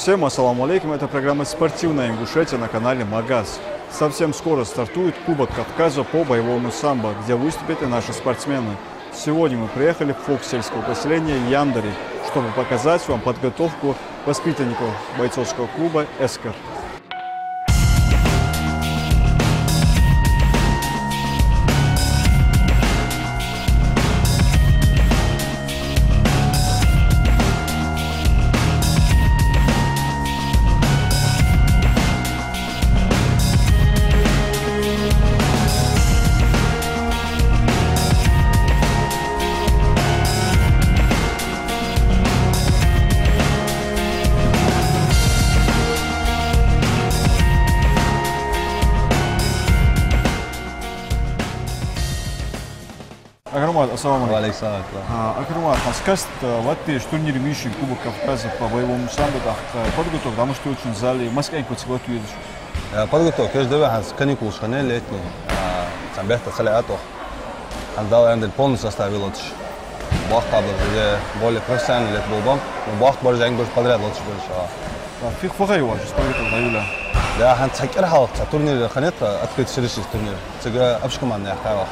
Всем ассаламу алейкум, это программа «Спортивная Ингушетия» на канале Магаз. Совсем скоро стартует Кубок Кавказа по боевому самбо, где выступят и наши спортсмены. Сегодня мы приехали в фокус сельского поселения Яндари, чтобы показать вам подготовку воспитанников бойцовского клуба «Эскер». Акрамат, ассаламу алейкум. Акрамат, скажите, вот ты турнире Миши Кубок Кавказа по боевому самбо, подготовка, потому что очень зали, Москва подготовка видишь. подготовка, я жду, что каникул шхане летний, там бегта салятов, андал андел полностью составил лучше. Бах каблы, где более профессиональный лет был бом, но бах больше англ подряд лучше больше. Фиг фахай ваш, подготовка, да, да, хан цакер хал, турнир ханета открыть сервис турнир, цега обшкоман я хавал.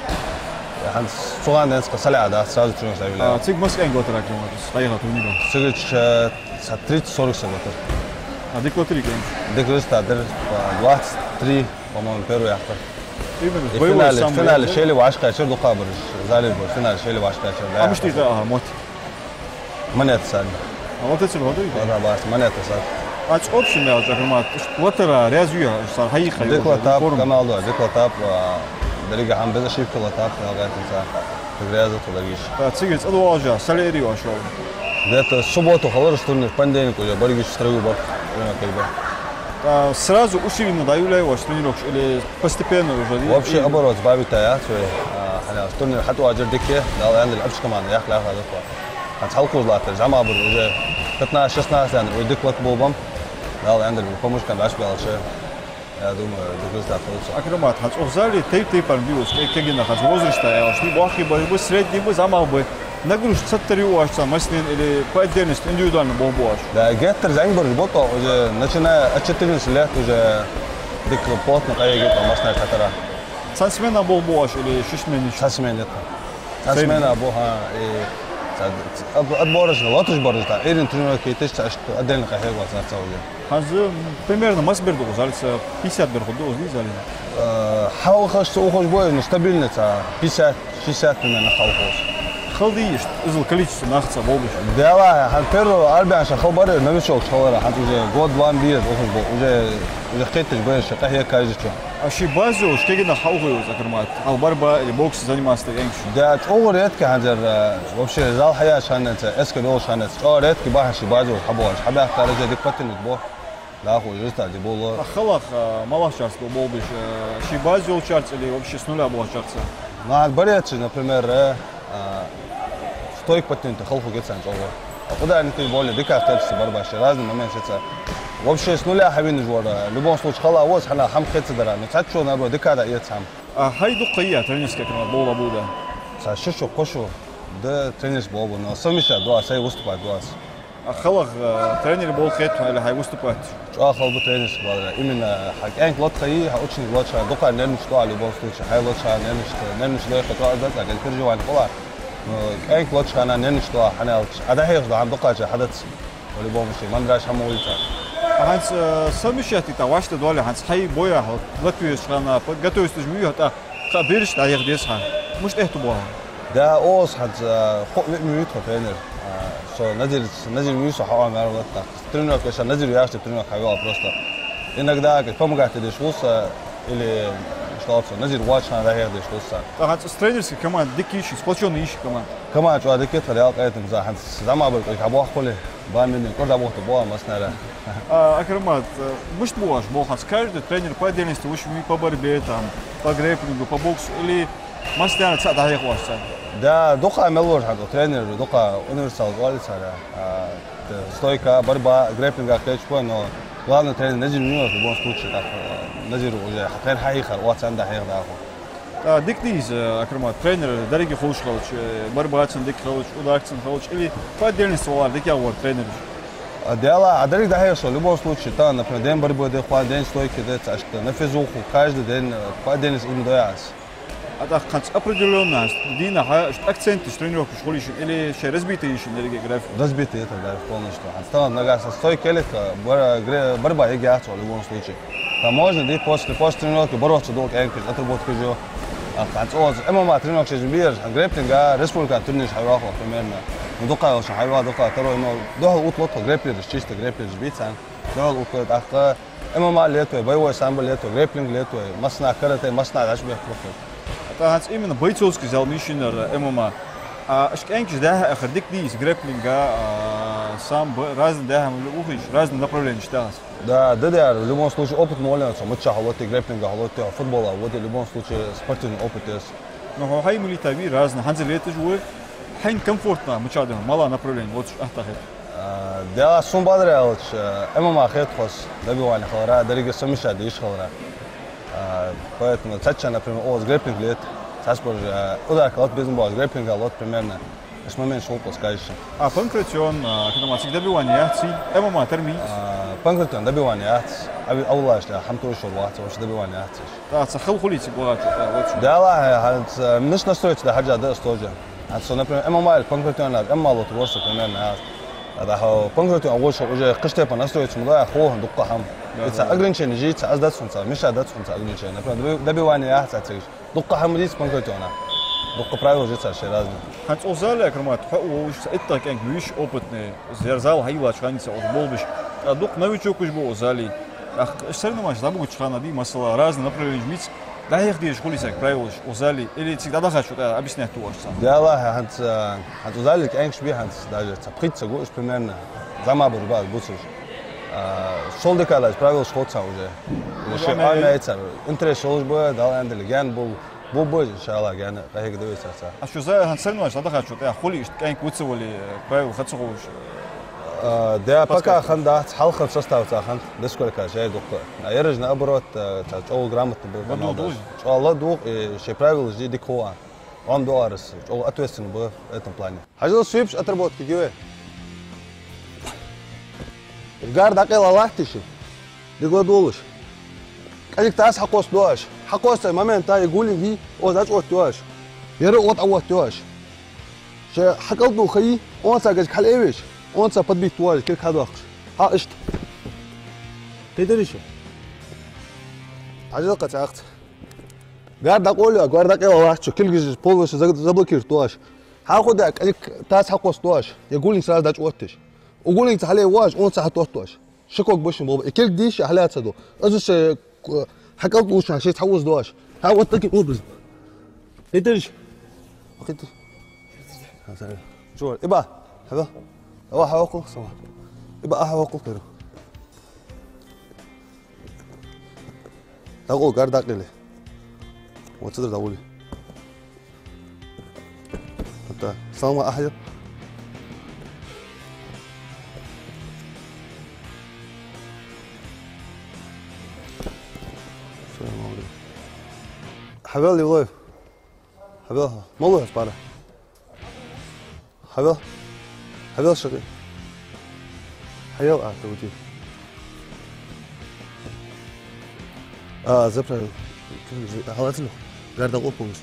хан суган дэнс касаля, да, сразу чего заявляю. Цег Москва англ таракем, стояла турнира. Цега 30-40 секунд. А деклатри, конечно. Деклатри, 23, по-моему, первый автор. Именно, в финале шели вашка, а черт духабр, залил бы, в финале шели вашка, а черт. А мы что это, мот? Монета сами. А вот эти воды? Да, бас, монета сами. А что общем, я уже говорю, вот это рязью, хаиха. Деклатап, канал, деклатап, درجة عم بذا شيء كله تاب لغاية انت تجريزة تلاقيش. تيجي تقول واجه ساليري واشو. ده السبوت وخلاص تورنير بندين كوجا بريجي شتريو بق وين كيبا. Сразу усиленно даю ли ваш тренировок или постепенно уже? вообще оборот баби таяц و احنا تورنير حتى واجر دكة ده عند الابش كمان ياخذ هذا الوقت. هتحلقوا لاتر جماعة بروجا 15 16 يعني ودك وقت بوبم ده عند الكومش كان عشبي على شيء. Я думаю, результат получится. Акрамат, в зале тейп арбиус, кегина, возраста, я уж не бахи бы, средний бы, замал бы. Нагрузка цатарю аж там, маслин или по отдельности индивидуально был бы аж. Да, геттер зайнбор работал уже, начиная от 14 лет уже дик плотно каеги там масная катара. Сансмена был бы аж или шишмени? Сансмен это. Сансмена буха и отборочно, лотыш борочно. Эрин тренировки тысяч отдельно каеги вот на целый день. Хазы примерно мас берду, залится 50 берду, не зали. Хаухаш ухож бой, но стабильница 50-60 примерно хаухаш. Халды есть, из количества нахца болбиш. Да, хан первый альбиан шахалбары новичок шхалара, хан уже год-два бьет, уже хейтиш бой, шахая кажется. А ши базу, шкегина хаугаю закармат, албарба или бокс заниматься янкш. Да, ого редко ханзер вообще зал хая шанец, эскадол шанец. Редко баха ши базу хабош, хабах таразе дикпатин бо. Да, хуй, юста, деболо. Халах малаш чарс болбиш, ши базу чарс или вообще с нуля был чарс. На барец, например, стойк патент, халфу гетсан ого. Куда они ты более дикая статус барбаши, разные моменты это. Вообще с нуля хавин жора. В любом случае хала воз хана хам хетса дара. Но так что надо дикая ецам. А хайду кая тренерская команда была буда. Сашишу кошу, да тренер был, но совмещать два, сай выступать два. А халах тренер был хет или хай выступать. Что халбу тренер был. Именно хак энк лот хай, очень лучше. Дока нервный что в любом случае. Хай лучше нервный что я хотел отдать, а как переживал пола. Энк лучше она нервный что, она ada هيك ده عم دقة حدث в любом случае. Мандраш хамулица. Ханс совмещать это ваши доли, ханс хай боя, Латвию страна, подготовить жмию, это берешь, а я здесь хан. Может это было? Да, оз ханс мьют тренер. So назир мьюсу хава мэрват. Тренер, конечно, назир яшь тренер хавал просто. Иногда как помогает тебе шуса или что-то. Назир вачна да хер шуса. Ханс с тренерской командой дикий, сплоченный ищет команд. Команда что дикий, реал поэтому за ханс замабыл как обох холи. Бамин, куда бог то была маснара. Акрамат, может бог, ханс каждый тренер по отдельности, лучше по борьбе там, по грэпплингу, по боксу или маснара цад да хер ваш. Да, дока мелвор ханс тренер, дока универсал валится да. Стойка, борьба, грэпплинг, клетчпо, но главный тренер назир не в любом случае так. Назир уже хатер хайхар, ватсан да хер да. Дикниз, Акрамат, тренер, дороги холш халч, борьба цен дик халч, удар цен халч, или по отдельности валар, дик я вор тренер. Дело, а дорог да в любом случае, там, например, день борьбы, день стойки, на физуху, каждый день по день из индуяс. А так определенно, Дина, акценты тренировки в школе или еще разбитые еще на графике? Разбитые это, да, полностью. Отстала нога со стойки, или борьба, я гиацу в любом случае. Там можно, да, после тренировки бороться долго, отработки же. ММА тренировки же бьешь, а грэплинга, республика турнир хайваху примерно. Дока очень хайва, дока второй, но дока утлот, грэплинг, чисто грэплинг биться. Дока утлот, а ММА летует, боевой самбо летует, грэплинг летует, масна карате, масна дашбех проходит. Это именно бойцовский зал мишинер ММА. А что энки да, ходик дис грэплинга, самбо, разные да, разные направления считалось. Да, ДДР в любом случае опыт молится, матча холоты, грэплинга холоты, футбола, вот в любом случае спортивный опыт есть. Но хай мы летави разные, ханзелеты жуй, хайн комфортно, мачадем, мало направлений, вот ахтахет. Да, сумбадрялч, ММА хетхос, добивание холора, дорога самиша, диш холора. Поэтому цача, например, с грэплинг лет, цаспор удар колот бизнес, грэплинга лот примерно. С момента шел скажешь. А панкратион, когда мы всегда добивание, ММА термин. панкратион добивание, аулаш, хамтур шурват, вообще добивание. Да, цахал хулите было. Да, ла, миш настроить да хаджа да стожа. Например, ММА панкратион, ММА лот ворса примерно. Да, панкратион уже кштепа настроить, да, хохан дукахам. Это ограничение жить, аздат сунца, миша дат сунца ограничение. Например, добивание, дукахам здесь панкратиона. Дока правила жить вообще разные. Ханс озали, акромат, это как вещь опытный, зерзал, хайла, чханица, болбиш. А док новичок уж был озали. Ах, все равно маш забыл чхана, ди масала разные направления жмить. Да их где школе как правила озали, или всегда да хочу объяснять то что. Да, ла, ханс озали, как энш би ханс даже цаприца гуш примерно. Зама бурба, бусуш. Шолдекалаш правила шхотца уже. Еще аймается. Интерес шолжба, дал энделеген был. Бобой, иншаллах, я как говорится. А что за хансельно, что да хочу, я хули, как куцевали, правил хочу уж. Да, пока ханда, халха состав хан, да сколько же доктор. А я же наоборот, all грамотно был. Allah дух, и все правила жди дикова. Он долларс, all ответственно был в этом плане. Хажил свипш отработки, гиве. Гар дакела лахтиши. Дигладулуш. Как тас хакос дуаш. حقوس момент تا يقول لي او ذات اوتواش يرى اوت اوتواش ش حقل دو خي اون ساجج خليويش اون سا بدبي توال كل خدوخ ها اشت تدريش عجل قطعت قاعد اقول له قاعد اقول واحد كل جز بولش زبلكير توش هاخد تاس حقوس توش يقول لي سال ذات اوتش وقول لي عليه واش اون سا توش شكوك بش كل ديش عليها تصدو ازش حكوت وش عشان تحوز دواش ها وطك اوبز يدرش وقت شو ابا هذا هو حوقه سوا ابا حوقه كده تقول قرد اقله وتصدر تقولي انت سامع احد حبيبي الله حبيبي والله اسبارة حبيبي شقي حبيبي توجي زبرة حالات له قاعد اقول بوست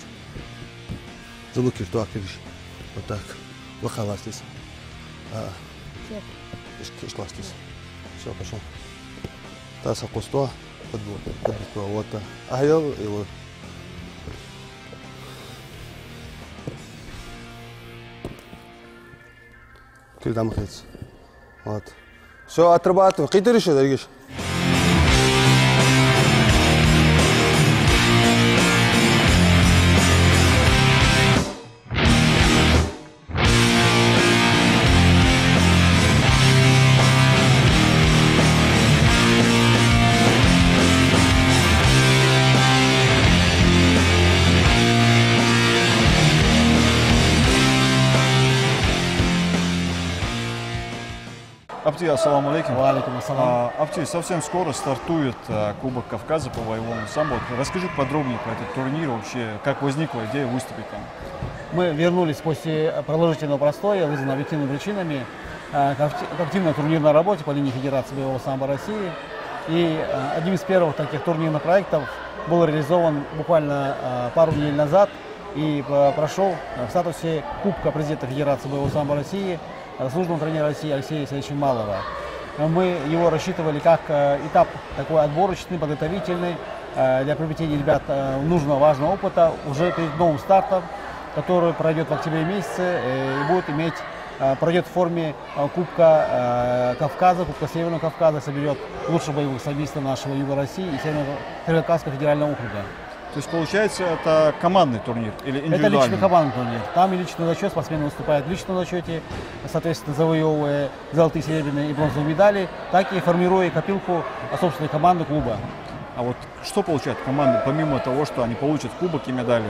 زبوكي تو اكيدش وتاك وخلاص تيس ايش لاستيس شو بشو تاسع قصتوا بدو وتا اهيل يلو كل دام خيس вот все отрабатывай قيدرش داريش Апти, ассаламу алейкум. Алейкум ассалам. Апти, совсем скоро стартует Кубок Кавказа по боевому самбо. Расскажи подробнее про этот турнир, вообще, как возникла идея выступить там. Мы вернулись после продолжительного простоя, вызванного объективными причинами. к активной турнирной работе по линии Федерации боевого самбо России. И одним из первых таких турнирных проектов был реализован буквально пару недель назад и прошел в статусе Кубка президента Федерации боевого самбо России заслуженного тренера России Алексея Алексеевича Малова. Мы его рассчитывали как этап такой отборочный, подготовительный для приобретения ребят нужного важного опыта уже перед новым стартом, который пройдет в октябре месяце и будет иметь, пройдет в форме Кубка Кавказа, Кубка Северного Кавказа, соберет лучших боевых самбистов нашего Юга России и Северо-Кавказского федерального округа. То есть, получается, это командный турнир или индивидуальный? Это личный командный турнир. Там и личный зачет, спортсмены выступают в личном зачете, соответственно, завоевывая золотые, серебряные и бронзовые медали, так и формируя копилку собственной команды клуба. А вот что получает команда, помимо того, что они получат кубок и медали?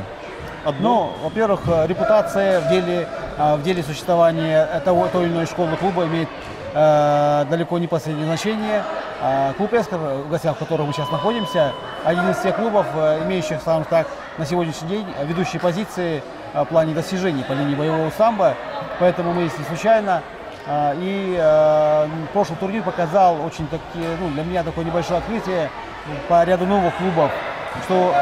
Ну, во-первых, репутация в деле существования той или иной школы клуба имеет далеко не последнее значение. Клуб «Эскор», в гостях в котором мы сейчас находимся, один из тех клубов, имеющих, скажем так, на сегодняшний день ведущие позиции в плане достижений по линии боевого самбо. Поэтому мы здесь не случайно. Прошлый турнир показал очень для меня такое небольшое открытие по ряду новых клубов, что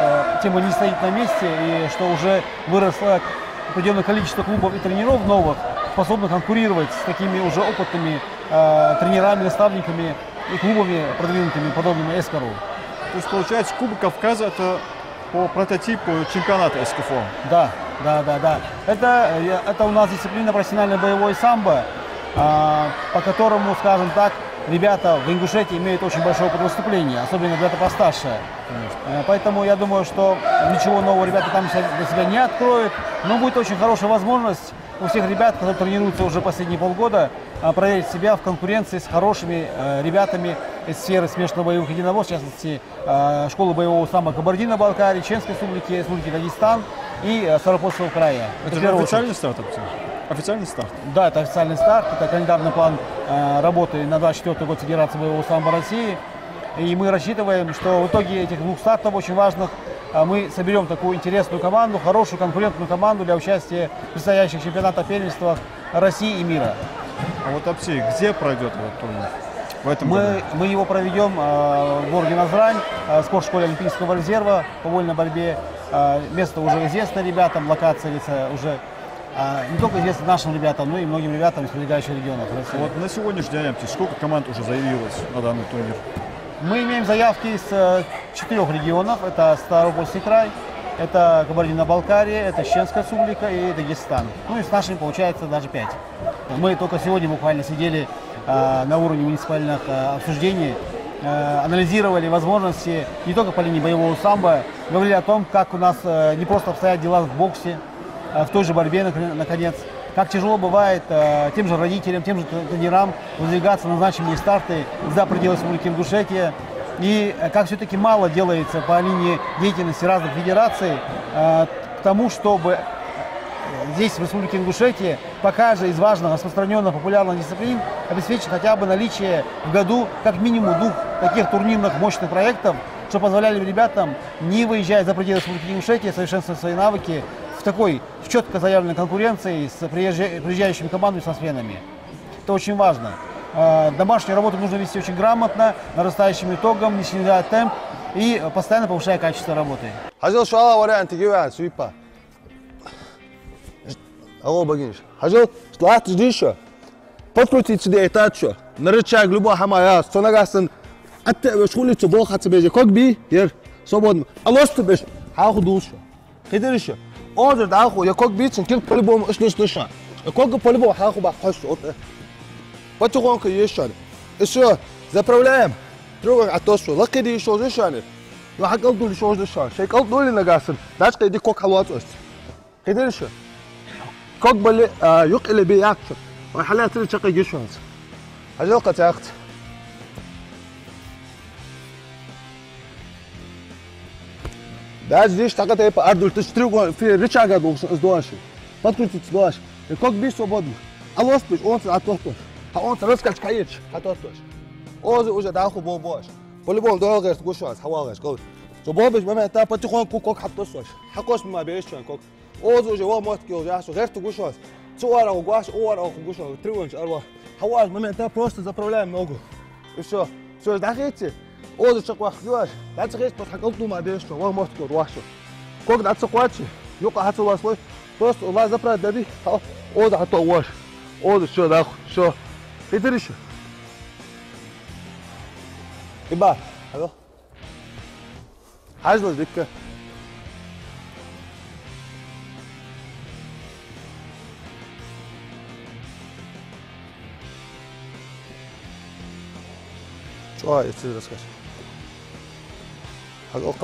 тема не стоит на месте и что уже выросло определенное количество клубов и тренеров новых, способных конкурировать с такими уже опытными тренерами, наставниками и клубами продвинутыми, подобными «Эскору». То есть, получается, Кубок Кавказа – это по прототипу чемпионата СКФО? Да. Это у нас дисциплина профессиональное боевое самбо, по которому, скажем так, ребята в Ингушетии имеют очень большой опыт выступления, особенно ребята постарше. Поэтому я думаю, что ничего нового ребята там для себя не откроют, но будет очень хорошая возможность у всех ребят, которые тренируются уже последние полгода, проверить себя в конкуренции с хорошими ребятами из сферы смешанных боевых единоборств, в частности, школы боевого самбо Кабардино-Балкарии, Чеченской Республики, Республики Дагестан и Ставропольского края. Это же официальный старт? Официальный старт? Да, это официальный старт, это календарный план работы на 2024 год Федерации боевого самбо России. И мы рассчитываем, что в итоге этих двух стартов очень важных мы соберем такую интересную команду, хорошую конкурентную команду для участия в предстоящих чемпионатах, первенствах России и мира. А вот Апсей, где пройдет этот турнир? В этом году? Мы его проведем в городе Назрань, в спортшколе Олимпийского резерва по вольной борьбе. Место уже известно ребятам, локация уже не только известно нашим ребятам, но и многим ребятам из прилегающих регионов России. Вот на сегодняшний день, сколько команд уже заявилось на данный турнир? Мы имеем заявки из 4 регионов. Это Ставропольский край, это Кабардино-Балкария, это Чеченская Республика и Дагестан. Ну и с нашими получается даже 5. Мы только сегодня буквально сидели на уровне муниципальных обсуждений, анализировали возможности не только по линии боевого самбо, говорили о том, как у нас не просто обстоят дела в боксе, в той же борьбе, наконец, как тяжело бывает тем же родителям, тем же тренерам выдвигаться на значимые старты за пределы Республики Ингушетия. И как все-таки мало делается по линии деятельности разных федераций к тому, чтобы здесь, в Республике Ингушетия, пока же из важных, распространенных, популярных дисциплин обеспечить хотя бы наличие в году как минимум 2 таких турнирных мощных проектов, что позволяли ребятам, не выезжая за пределы Республики Ингушетия, совершенствовать свои навыки в четко заявленной конкуренции с приезжающими командами, с спортсменами. Это очень важно. Домашнюю работу нужно вести очень грамотно, нарастающим итогом, не снижая темп и постоянно повышая качество работы. Хажал шуала вариант тигиван свипа. Алло, Багинш. Хажал, слать ждишь? Подкрутить сюда это что? На рычаг любого хамая, что нагасен. От школы что бог от себя, как би, ер, свободно. Алло, что бишь? Хаху душу. Хитришь? Отже, даху, я как бить, кем по-любому слыша. Как по-любому хаху бахаш. Потихоньку еще. Еще заправляем. Другой атосу. Лакиди еще зашаны. Я хакал дули еще зашан. Шейкал дули нагасен. Дальше иди как халуатость. Хитришь? Как были юк или биякшн. وحالات اللي تشقي جيشونز هجل قتاقت داج ديش تاقت ايه ارض تشتري في ريتشاغا دوش باتكو تدوش الكوك بيش свободно алос биш он атош а он раскач каич атош оз уже даху бобош по-любому долго гушwas хавалаш гол жобобиш мама та потихоньку кок хатош хакош ма бешон кок оз уже вот мотки уже герт гушwas Цуара угаш, уара угуша, тревонч, арва, Хаваш, момент, просто заправляем ногу. И все. Все, дахите. Ода чаквах, юаш. Дацахис, подхакалту мадеш, что вам может руашу. Как дацахуачи? Юка хацула слой. Просто ла заправить дади. Ода хато уаш. Ода, все, даху, все. Хитришь. Иба, алло. Хажла дикка. Чуа, если расскажешь. Хагал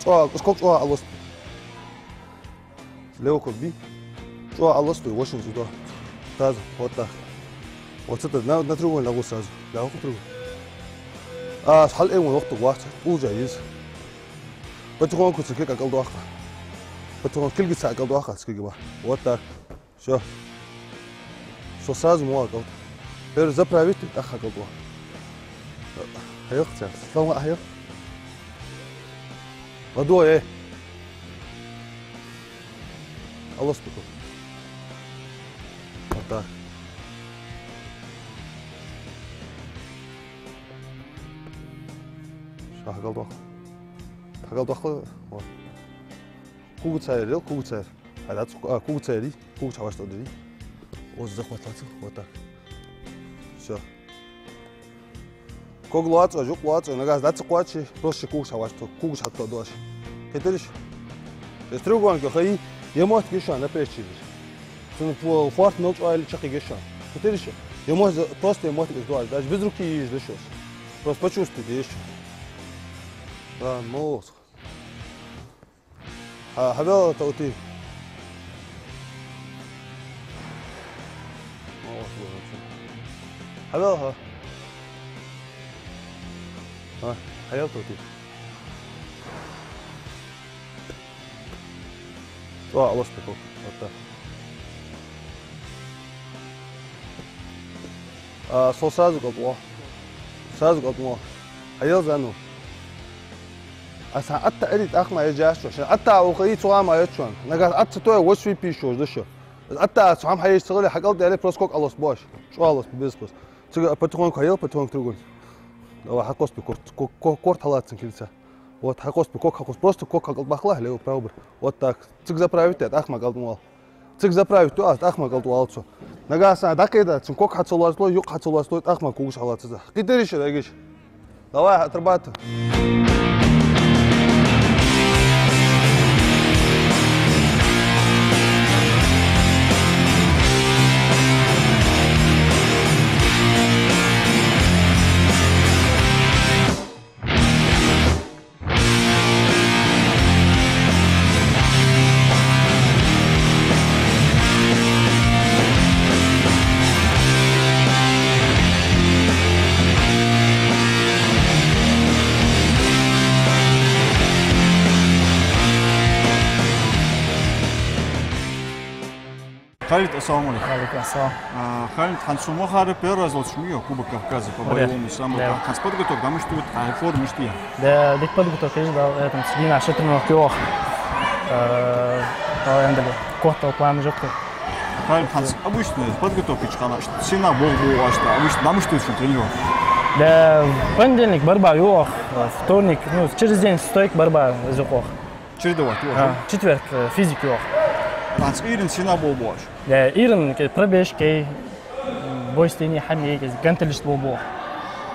чуа, сколько чуа алос. Лево кобби. Чуа алос, ты очень сюда. Сразу, вот так. Вот это на другой ногу сразу. Да, вот другой. А, хал ему вахту вахт. Уже есть. Потом куча как алдуаха. Потом килгица алдуаха, сколько. Вот так. Все. Все сразу могу. Теперь заправить и так алдуаха. Hayır sen. Tamam hayır. Vadoo Allah спокойно. Вот так. Все, хагалдох. Хагалдох. Вот. Кугу царил, кугу царь. А да, кугу цари, кугу чаваш тодри. Вот захватывается. Вот так. Все. Коглуацо, жуклуацо, нагаз дацкуачи, просто кугу чавашто, кугу чатто дош. Кетериш. С треугольника хай, емот гешан на плечи. Сын по форт ночь или чаки гешан. Кетериш. Емот просто емот дош, даже без руки ешь дышишь. Просто почувствуйте еще. Да, мозг. А хавел это ты. Хавел ха. А, хавел то ты. О, вот такой. Вот так. А, сол сразу готово. Сразу готово. Хавел зану. أصلا أنت أريد أخما يجاش عشان أنت أو خيط سواء ما يتشون نقول أنت توي وش في بيشوش دشوا أنت سواء حي يشتغل حقلت عليه بروسكوك الله سباش شو الله بس تيجي بتكون كهيل بتكون تقول لو حقوس بكورت كورت حالات سنكيلسا вот حقوس بكوك حقوس просто كوك حقلت بخلاه ليه براوبر вот так تيجي заправить это أخما قلت مال تيجي заправить تو أخما قلت والتو نقول أصلا ده كده كوك حتصلوا له يوك حتصلوا له أخما كوكش حالات زه قدريش ده يجيش لو تربات Халид, ассаламу алейкум. Алейкум ассалам. Халид, Хансумо хары первый раз вот шмио Кубок Кавказа по боевому самбо. Ханс подготовка, да мы что вот форму что? Да, дик подготовка есть, да, это сбина шетрено киох. Эндели, кота план жопка. Халид, Ханс обычно подготовка чкана, сина бог был что обычно, да мы что еще тренировка. Да, понедельник борьба юох, вторник, ну через день стойк борьба зюхох. Чередовать. Четверг физик юох. Ханс Ирин сина бог бош. Да, Ирин пробежки, бой стени хами, гантелист бог.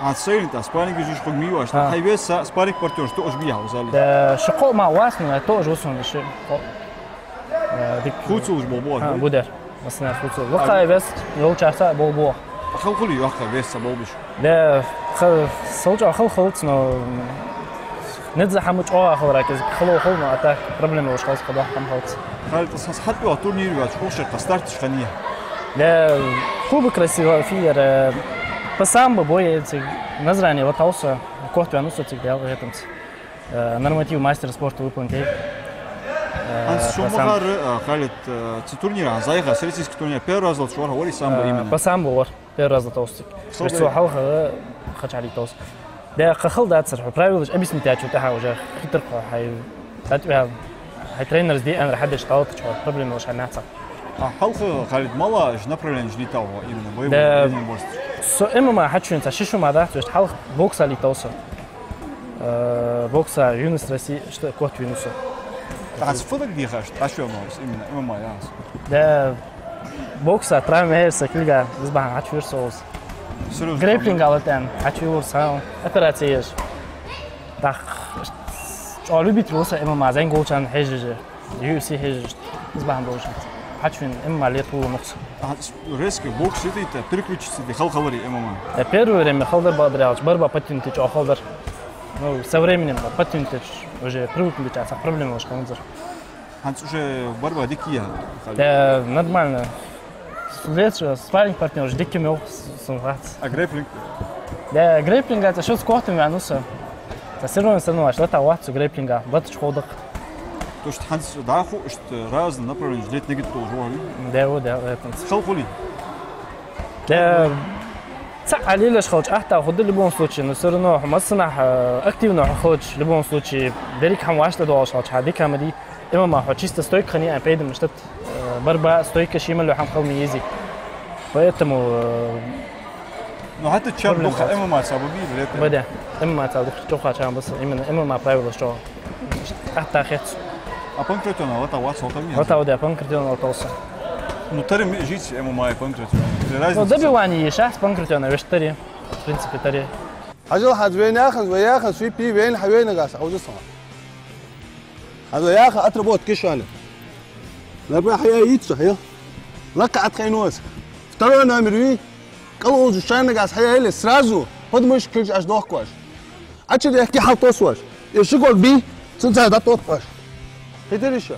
Ханс Ирин-то спарринг жуж как мио, что хайвес спарринг партнер, что уж биял зали. Да, шоко ма васну, тоже усон дыши. Футсул уж бог. Будер, масна футсул. Вот хайвес, йол часа бог. خلقولي ياخذ بس بولش. لا صوت خلص نو نتزح مش آخر راكز خلو خلنا أتاك problem وش خلاص قضاء كم خلص. هل تصحص حتى وتورنير وتشوفش قصرتش خنيه. لا خوب كراسي فير بس سام ببوي نظراني وتوصل كوهت ونص تيجي على غيرتمس. نورماتيف ماستر سبورت ويبون كي. أنت شو مغار خالد تورنير زايغة سيريسيسك تورنير بير رزلت شو هو اللي سامبو إيمن. بس سامبو بير رزلت توصل. بس هو حوها خش عليه توصل. ده خل ده تصير برايفلش أبيس نتاعه تحاول خطر هاي تاتوها هاي ترينرز دي أنا حدش طاوت شو problem وش هنحصل А халқы Халид мало направление летал именно Да. боевое единоборство. ММА хочу это шишума, да, то есть халк бокса летался. Бокса юность России, что кот юнуса. А с фоток бегаешь, а что именно ММА, да? Да, бокса травмерса килга, избахан хочу версоус. Серьезно. Грейплинг алатен, хочу версаун, операция есть. Так, что любит роса ММА, зайн голчан хежеже, UFC хежеже, избахан должен. Хочу ММА лету нокс. Резко бокс это переключиться, ты халхавари ММА. Первое время халдер бадряч, борьба патентич, а халдер. Ну, со временем патентич уже привыкли к проблемам уж концер. Ханс уже борьба дикия. Да, нормально. Следующий спарринг партнер уже дикий мел сумраться. А грэплинг? Да, грейплинг это что с котами ануса. Это все равно что это ватс грейплинга, батч ходок. То что Ханс да что разные направления лет не готов жуали. Да, это. Халхули. Да. عليه ليش خلج أحتى خد اللي بون سوتشي نصيرنا مصنع أكتيفنا خلج اللي بون سوتشي ديريك هم واشت دواش خلج هذيك كمدي إما ما حشيست ستويك خني أنا بيد مشتت بربع ستويك شيء من اللي هم خلني يزي فيتمو Ну حتى تشاب دوخ ММА سببي ليت. بدأ إما تعرف توقع شان بس إما ما برايفل شو أحتى خيط. А конкретно вот вот вот Вот это конкретно توصل. Ну терем жить ММА конкретно. Ну добивание есть, а конкретно вещтери, в принципе тери. حاجة حد وين ياخذ وياخذ في بي وين حوين قاس عاوز الصلاة هذا ياخذ أتربوت كشانة لما حيا يتصح يا لك عتخينوس ترى أنا مروي قلوز الشانة قاس حيا اللي سرازو هذا مش كلش أش دوخ أشد يحكي حطوس واش يشقول بي تنسى ده توت واش هيدريشة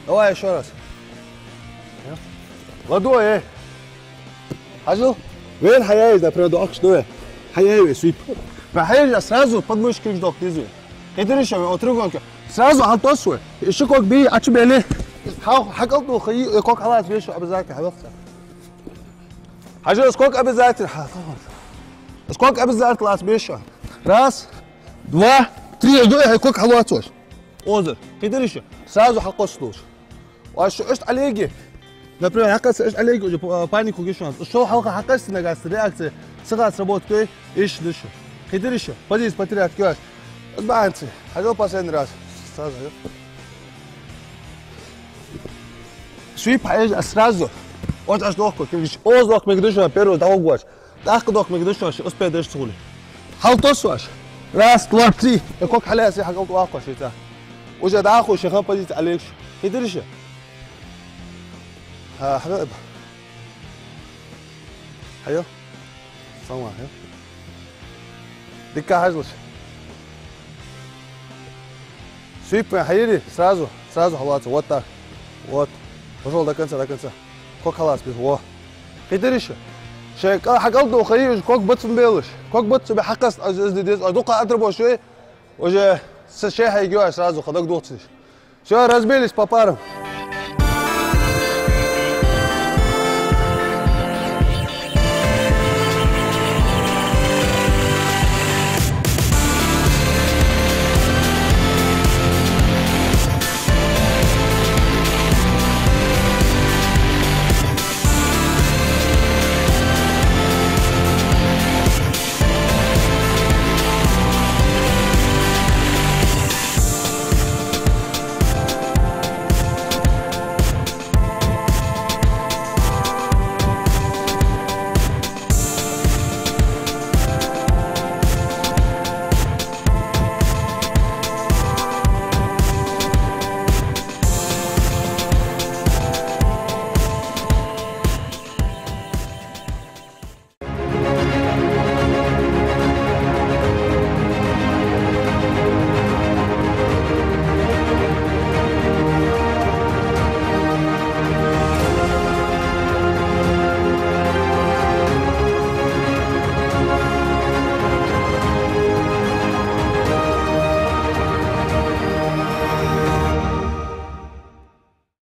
هو شو راس غدوة إيه حاجة وين حيا إذا بريدو أكش دوه حيا سويب فحيا سرازو под مش كلش دوخ تيزو هيدريشة وأتركون سرازو حطوس واش يشقول بي أشد بيله حقلت وخي يكوك خلاص بيشو أبزاك حبيبتي حاجة اسكوك أبزاك اسكوك أبزاك خلاص بيشو راس два три دوي هيكوك حلواتوش اوزر كيدريش سازو حقوستوش واش اشت عليكي например حقس اشت عليكي уже панику гишон что халка حقس на газ реакция сразу сработает ищ дыши كيدريش позис потерять каш сбанцы хотел последний раз сразу свип сразу вот аж дохко кидиш оздох мегдишо первый долгоч так дох мегдишо успеет дышать хули халтос ваш раз два три как حلاس حقلت واقع شيء وجد اخو شيخان позиция عليك كيدريش ها حبيب حيو سمع حيو ديكا حاجلش سويب حيري сразу خلاص вот так вот пошел до конца как خلاص بيه هو كيدريش شيء حقلت وخيج كوك بتصم بيلش كوك بتص بحقس ديز ادوق اضربه شوي وجه شيء هيجوا сразу خدك دوتش شو разбились по парам